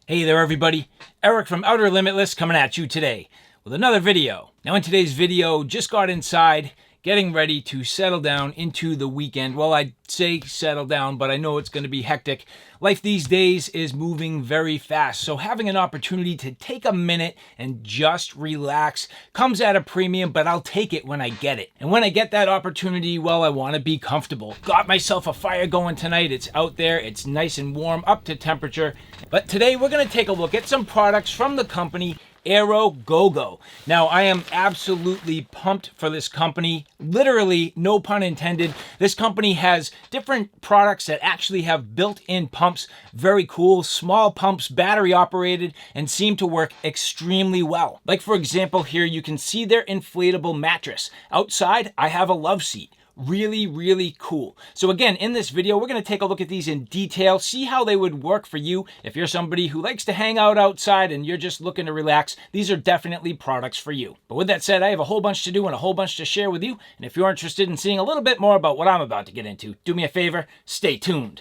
Hey there everybody, Eric from Outer Limitless coming at you today with another video. Now in today's video, just got inside, getting ready to settle down into the weekend. Well, I'd say settle down, but I know it's going to be hectic. Life these days is moving very fast, so having an opportunity to take a minute and just relax comes at a premium, but I'll take it when I get it. And when I get that opportunity, well, I want to be comfortable. Got myself a fire going tonight. It's out there, it's nice and warm, up to temperature. But today we're going to take a look at some products from the company Aerogogo. Now, I am absolutely pumped for this company. Literally, no pun intended. This company has different products that actually have built-in pumps. Very cool, small pumps, battery operated, and seem to work extremely well. Like for example, here you can see their inflatable mattress. Outside, I have a love seat. Really cool. So again, in this video, we're going to take a look at these in detail, see how they would work for you. If you're somebody who likes to hang out outside and you're just looking to relax, these are definitely products for you. But with that said, I have a whole bunch to do and a whole bunch to share with you. And if you're interested in seeing a little bit more about what I'm about to get into, do me a favor, stay tuned.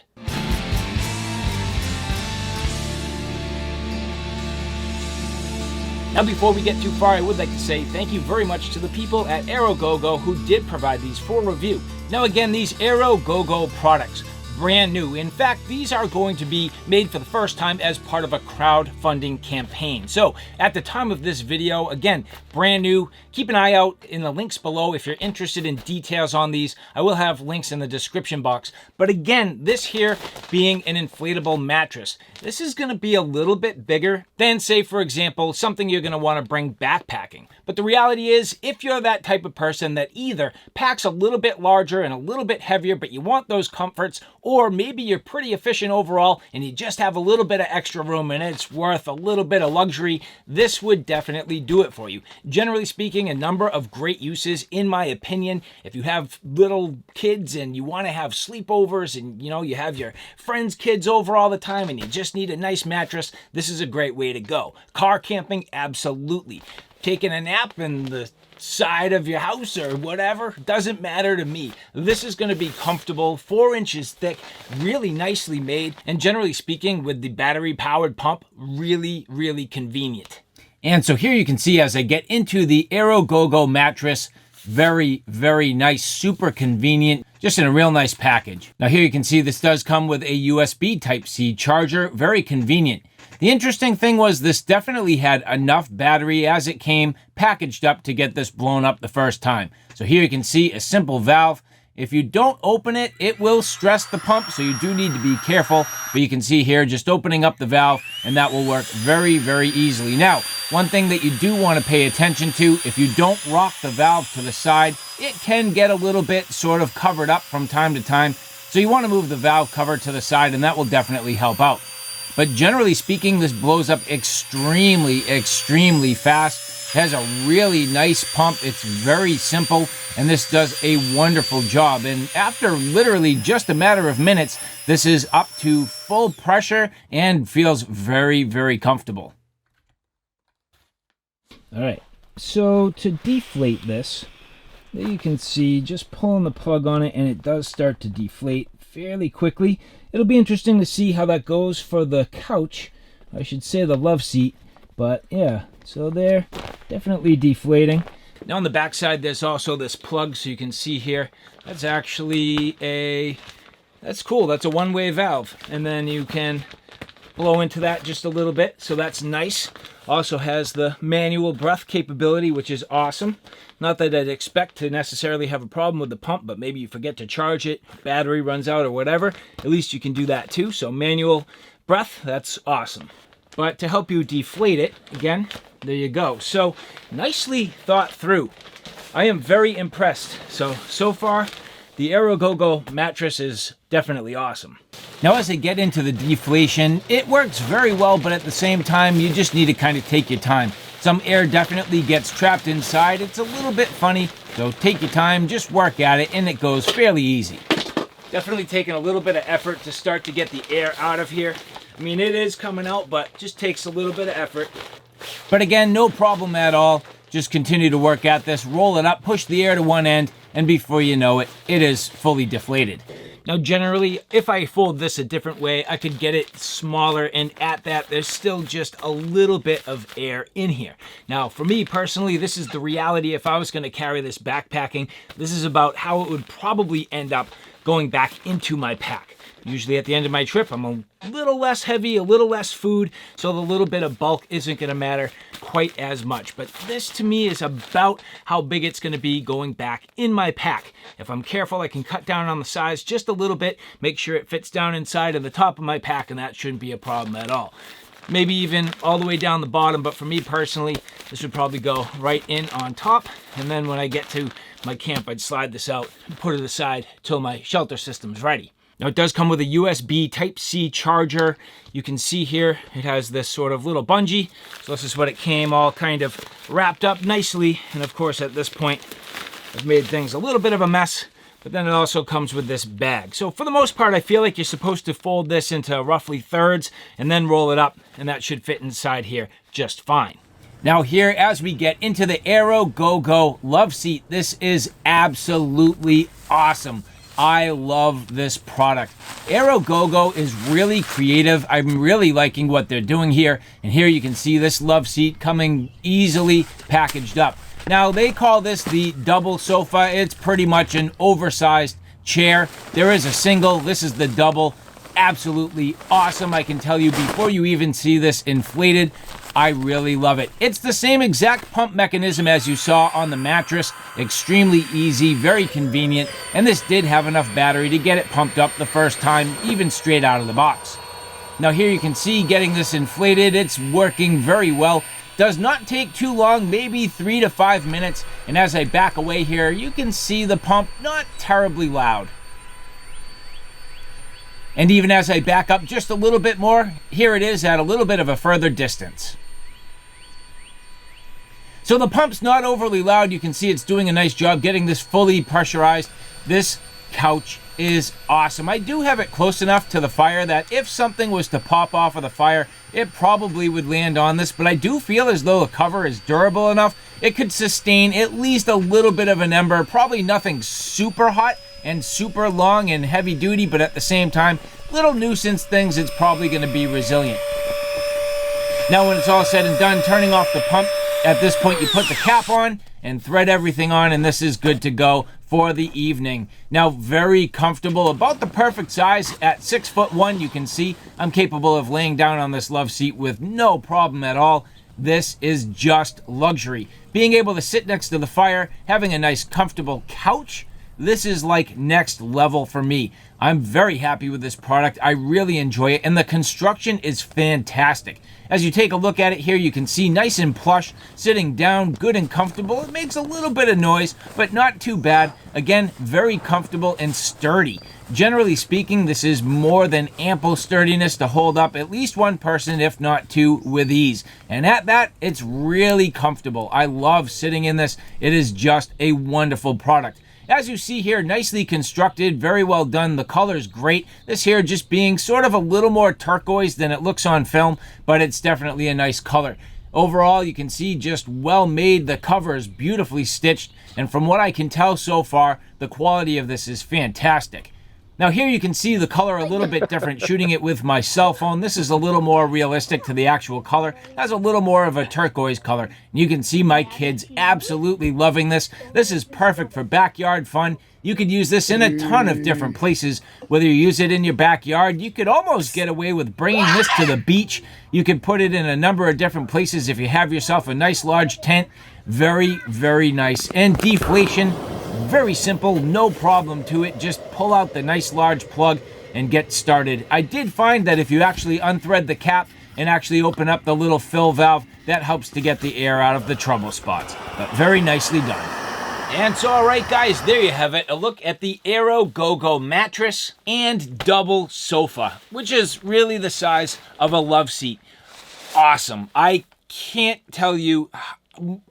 Now, before we get too far, I would like to say thank you very much to the people at Aerogogo who did provide these for review. Now again, these Aerogogo products, brand new. In fact, these are going to be made for the first time as part of a crowdfunding campaign. So at the time of this video, again, brand new. Keep an eye out in the links below if you're interested in details on these. I will have links in the description box. But again, this here being an inflatable mattress, this is going to be a little bit bigger than, say, for example, something you're going to want to bring backpacking. But the reality is, if you're that type of person that either packs a little bit larger and a little bit heavier, but you want those comforts, or maybe you're pretty efficient overall and you just have a little bit of extra room and it's worth a little bit of luxury, this would definitely do it for you. Generally speaking, a number of great uses, in my opinion. If you have little kids and you want to have sleepovers and you have your friends' kids over all the time and you just need a nice mattress, this is a great way to go. Car camping, absolutely. Taking a nap in the side of your house or whatever, doesn't matter to me. This is going to be comfortable, 4 inches thick, really nicely made, and generally speaking, with the battery powered pump, really convenient. And so here you can see as I get into the Aerogogo mattress, very nice, super convenient, just in a real nice package. Now here you can see this does come with a USB Type-C charger, very convenient. The interesting thing was this definitely had enough battery as it came packaged up to get this blown up the first time. So here you can see a simple valve. If you don't open it, it will stress the pump, so you do need to be careful. But you can see here just opening up the valve, and that will work very easily. Now, one thing that you do want to pay attention to, if you don't rock the valve to the side, it can get a little bit sort of covered up from time to time. So you want to move the valve cover to the side, and that will definitely help out. But generally speaking, this blows up extremely fast. It has a really nice pump. It's very simple, and this does a wonderful job. And after literally just a matter of minutes, this is up to full pressure and feels very comfortable. All right, so to deflate this, there you can see just pulling the plug on it, and it does start to deflate fairly quickly. It'll be interesting to see how that goes for the couch. I should say the love seat, but yeah, so they're definitely deflating. Now on the back side, there's also this plug, so you can see here, that's actually that's cool. That's a one-way valve, and then you can blow into that just a little bit, so that's nice. Also has the manual breath capability, which is awesome. Not that I'd expect to necessarily have a problem with the pump, but maybe you forget to charge it, battery runs out or whatever. At least you can do that too. So manual breath, that's awesome. But to help you deflate it, again, there you go. So nicely thought through. I am very impressed. So far, the Aerogogo mattress is definitely awesome. Now as I get into the deflation, it works very well, but at the same time, you just need to kind of take your time. Some air definitely gets trapped inside. It's a little bit funny, so take your time, just work at it, and it goes fairly easy. Definitely taking a little bit of effort to start to get the air out of here. I mean, it is coming out, but just takes a little bit of effort. But again, no problem at all. Just continue to work at this, roll it up, push the air to one end, and before you know it, it is fully deflated. Now generally, if I fold this a different way, I could get it smaller, and at that, there's still just a little bit of air in here. Now for me personally, this is the reality. If I was gonna carry this backpacking, this is about how it would probably end up going back into my pack. Usually at the end of my trip, I'm a little less heavy, a little less food, so the little bit of bulk isn't gonna matter quite as much. But this to me is about how big it's gonna be going back in my pack. If I'm careful, I can cut down on the size just a little bit, make sure it fits down inside of the top of my pack, and that shouldn't be a problem at all. Maybe even all the way down the bottom, but for me personally, this would probably go right in on top, and then when I get to my camp, I'd slide this out and put it aside till my shelter system's ready. Now it does come with a USB Type-C charger. You can see here, it has this sort of little bungee. So this is what it came all kind of wrapped up nicely. And of course at this point, I've made things a little bit of a mess, but then it also comes with this bag. So for the most part, I feel like you're supposed to fold this into roughly thirds and then roll it up, and that should fit inside here just fine. Now here, as we get into the Aerogogo love seat, this is absolutely awesome. I love this product. Aerogogo is really creative. I'm really liking what they're doing here. And here you can see this love seat coming easily packaged up. Now they call this the double sofa. It's pretty much an oversized chair. There is a single, this is the double. Absolutely awesome. I can tell you before you even see this inflated, I really love it. It's the same exact pump mechanism as you saw on the mattress. Extremely easy, very convenient, and this did have enough battery to get it pumped up the first time, even straight out of the box. Now here you can see getting this inflated, it's working very well. Does not take too long, maybe 3 to 5 minutes, and as I back away here, you can see the pump not terribly loud. And even as I back up just a little bit more, here it is at a little bit of a further distance. So the pump's not overly loud. You can see it's doing a nice job getting this fully pressurized. This couch is awesome. I do have it close enough to the fire that if something was to pop off of the fire, it probably would land on this, but I do feel as though the cover is durable enough. It could sustain at least a little bit of an ember, probably nothing super hot and super long and heavy duty, but at the same time, little nuisance things, it's probably gonna be resilient. Now when it's all said and done, turning off the pump, at this point you put the cap on and thread everything on, and this is good to go for the evening. Now very comfortable, about the perfect size. At 6'1", you can see I'm capable of laying down on this love seat with no problem at all. This is just luxury. Being able to sit next to the fire, having a nice comfortable couch, this is like next level for me. I'm very happy with this product. I really enjoy it, and the construction is fantastic. As you take a look at it here, you can see nice and plush, sitting down, good and comfortable. It makes a little bit of noise, but not too bad. Again, very comfortable and sturdy. Generally speaking, this is more than ample sturdiness to hold up at least one person, if not two, with ease. And at that, it's really comfortable. I love sitting in this. It is just a wonderful product. As you see here, nicely constructed, very well done. The color's great. This here just being sort of a little more turquoise than it looks on film, but it's definitely a nice color. Overall, you can see just well made. The cover is beautifully stitched, and from what I can tell so far, the quality of this is fantastic. Now here you can see the color a little bit different shooting it with my cell phone. This is a little more realistic to the actual color. It has a little more of a turquoise color. And you can see my kids absolutely loving this. This is perfect for backyard fun. You could use this in a ton of different places. Whether you use it in your backyard, you could almost get away with bringing this to the beach. You could put it in a number of different places if you have yourself a nice large tent. Very, very nice. And deflation. Very simple, no problem to it. Just pull out the nice large plug and get started. I did find that if you actually unthread the cap and actually open up the little fill valve, that helps to get the air out of the trouble spots. But very nicely done. And so, all right, guys, there you have it. A look at the Aerogogo mattress and double sofa, which is really the size of a love seat. Awesome. I can't tell you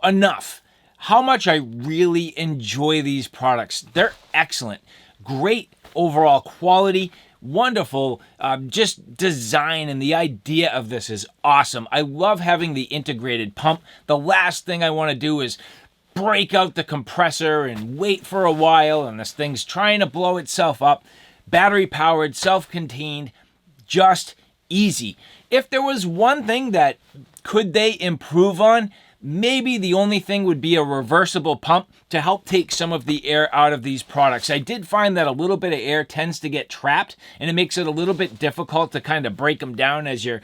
enough how much I really enjoy these products. They're excellent. Great overall quality. Wonderful just design, and the idea of this is awesome. I love having the integrated pump. The last thing I want to do is break out the compressor and wait for a while, and this thing's trying to blow itself up. battery powered, self-contained, just easy. If there was one thing that could they improve on, maybe the only thing would be a reversible pump to help take some of the air out of these products. I did find that a little bit of air tends to get trapped, and it makes it a little bit difficult to kind of break them down as you're,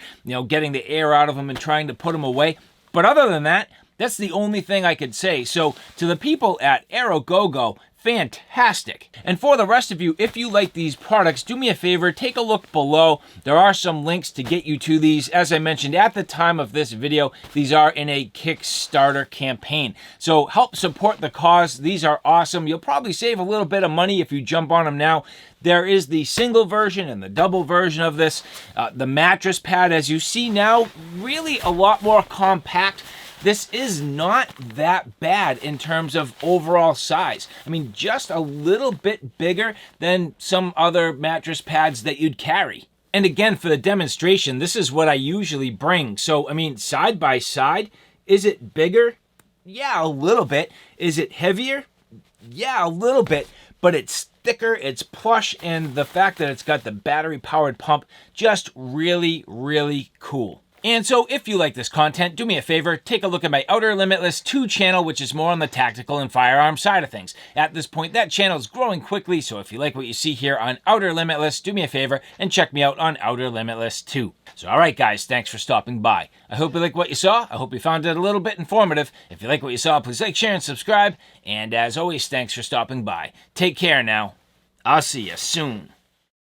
getting the air out of them and trying to put them away. But other than that, that's the only thing I could say. So to the people at Aerogogo, fantastic. And for the rest of you, if you like these products, do me a favor, take a look below. There are some links to get you to these. As I mentioned at the time of this video, these are in a Kickstarter campaign. So help support the cause. These are awesome. You'll probably save a little bit of money if you jump on them now. There is the single version and the double version of this. The mattress pad, as you see now, really a lot more compact. This is not that bad in terms of overall size. I mean, just a little bit bigger than some other mattress pads that you'd carry. And again, for the demonstration, this is what I usually bring. So, I mean, side by side, is it bigger? Yeah, a little bit. Is it heavier? Yeah, a little bit. But it's thicker, it's plush, and the fact that it's got the battery-powered pump, just really, really cool. And so if you like this content, do me a favor, take a look at my Outer Limitless 2 channel, which is more on the tactical and firearm side of things. At this point, that channel is growing quickly, so if you like what you see here on Outer Limitless, do me a favor and check me out on Outer Limitless 2. So alright guys, thanks for stopping by. I hope you like what you saw. I hope you found it a little bit informative. If you like what you saw, please like, share, and subscribe. And as always, thanks for stopping by. Take care now. I'll see you soon.